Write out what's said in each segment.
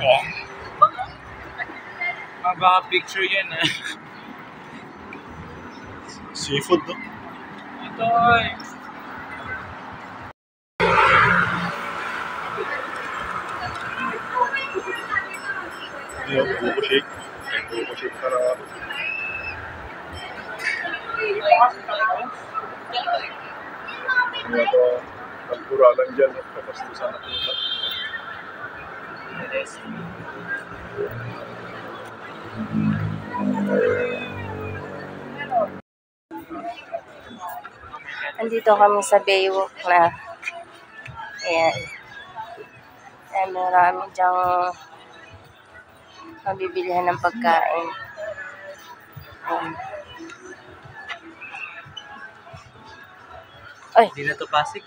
Ayan. Baka picture yan eh. Seafood, no? Ito ay. Yung buko shake. Yung buko shake para... Ano ito? Nagpuralan dyan. Kapastusan na puta. Andito kami sa Baywalk na. Ayan. Ayan, marami dyang mabibilihan ng pagkain. Ayan. Ay! Hindi na to Pasig.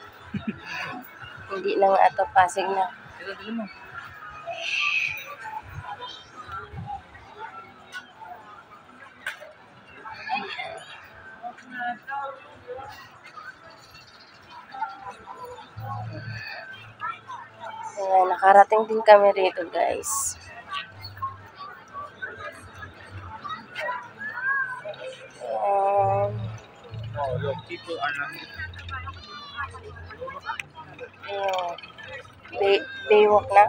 Hindi na nga ito, Pasig na. Ito, dito mo. Ayan, nakarating din kami rito, guys. Ayan. People are not... Ayan. Baywalk na.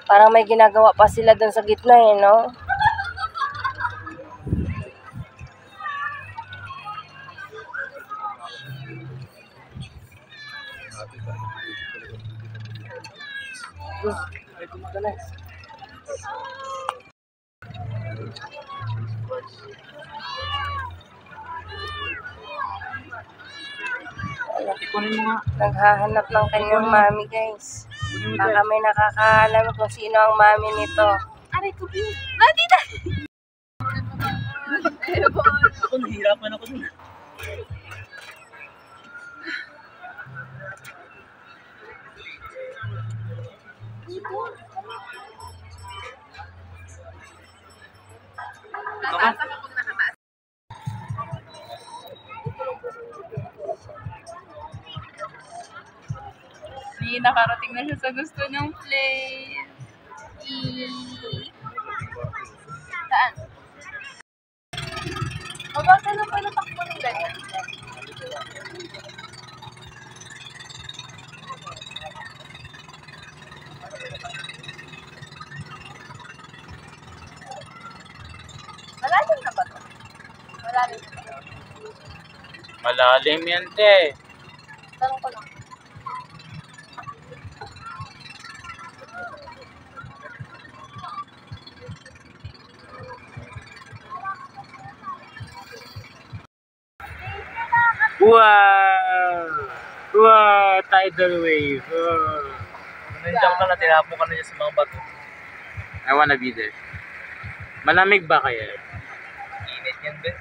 Parang may ginagawa pa sila doon sa gitna eh, no? Ay, gumagalas. Ikunin mo nga. Naghahanap ng kanyang mami, guys. Baka may nakakaalam kung sino ang mami nito. Aray ko, Pio. Dati na! Ako, nahihirapan ako dun. Hindi, nakarating na siya sa gusto niyang place. Saan? O, bakit na pala takbo ng ganyan? Malalim na ba ito? Malalim na ba? Malalim yan, te. Tanong ko lang. Wow! Wow! Tidal wave. Wow! Nandiyan ka na, tinapo ka na dyan sa mga bato. I wanna be there. Malamig ba kaya? Init yan, be.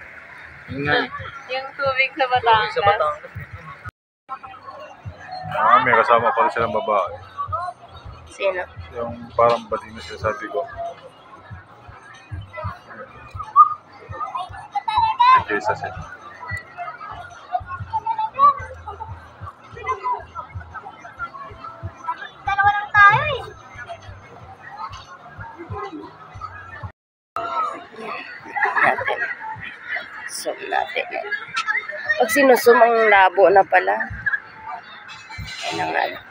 Yun nga eh. Yung tubig sa Batangas. Sa Batangas. May kasama pala silang babae. Sino? Yung parang bading na sinasabi ko. Enjoy sa set. Dalawa lang tayo eh. Natin. Zoom natin. Pag sinusum ang labo na pala. Ayan na nga.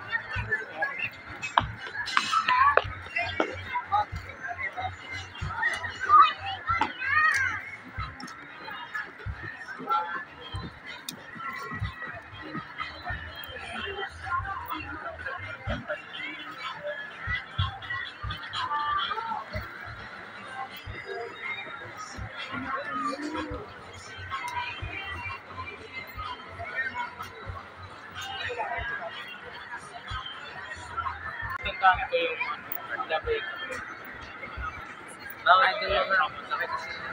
Tandaan ko yung labay ko. Bakit yung mga nakita sila?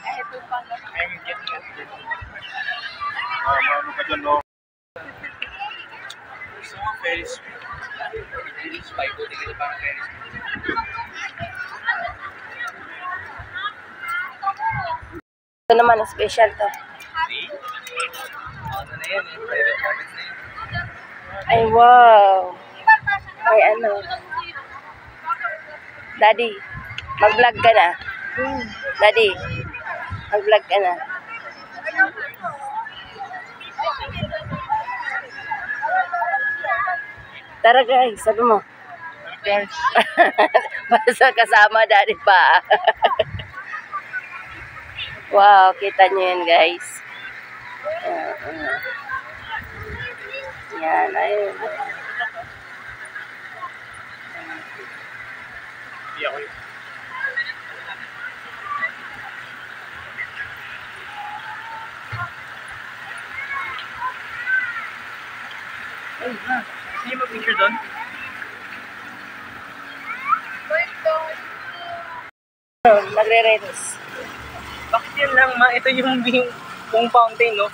Ito pa nga. I'm getting it. Ano ka dyan, no? Gusto mo Ferris wheel? Ferris wheel. Buti kita parang Ferris wheel. Ito naman, special to. Ano na yan eh, private moments na yun. Ay, wow. May ano. Daddy, mag-vlog ka na. Daddy, mag-vlog ka na. Tara guys, sabi mo. Guys, Basta kasama daddy pa. Wow, kita nyo yan guys. Yan, ayun. Hindi ako yun. ay ha, sino mag-picture doon? Magre-redos. Bakit yan lang ma? Ito yung buong fountain, no?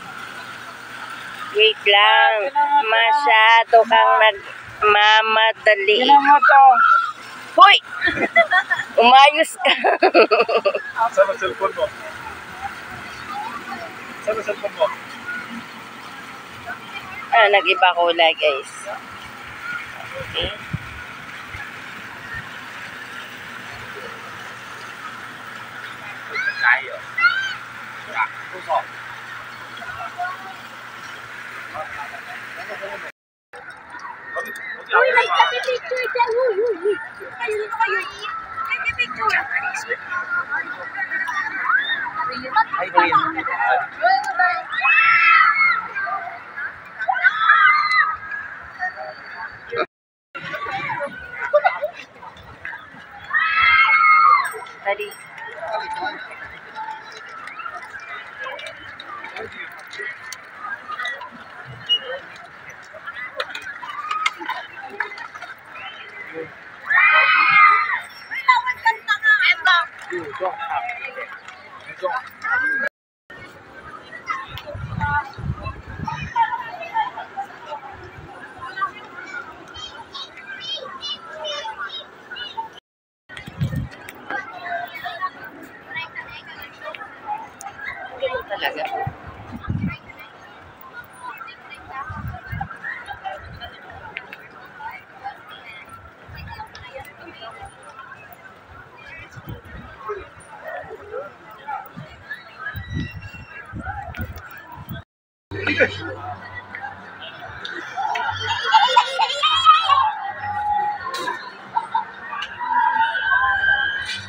Wait lang. Masyado kang nagmamadali. mo to. Hoy! Umayos ka. Saan ang cellphone mo? Saan ang cellphone mo? Nag-iba kulay guys. Okay. Tayo. Puso. Uy, may picture dyan. Uy. Kayo dito kayo. May picture. Ay, Korean. Daddy. Ganun talaga.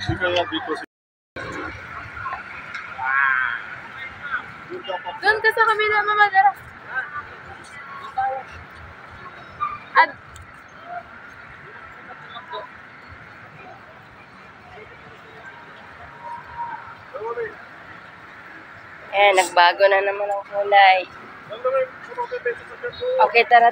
Hindi kaya dito si... Doon ka sa kabila, Mama Dara. At Ayan, nagbago na naman ang kulay. Okay, tara.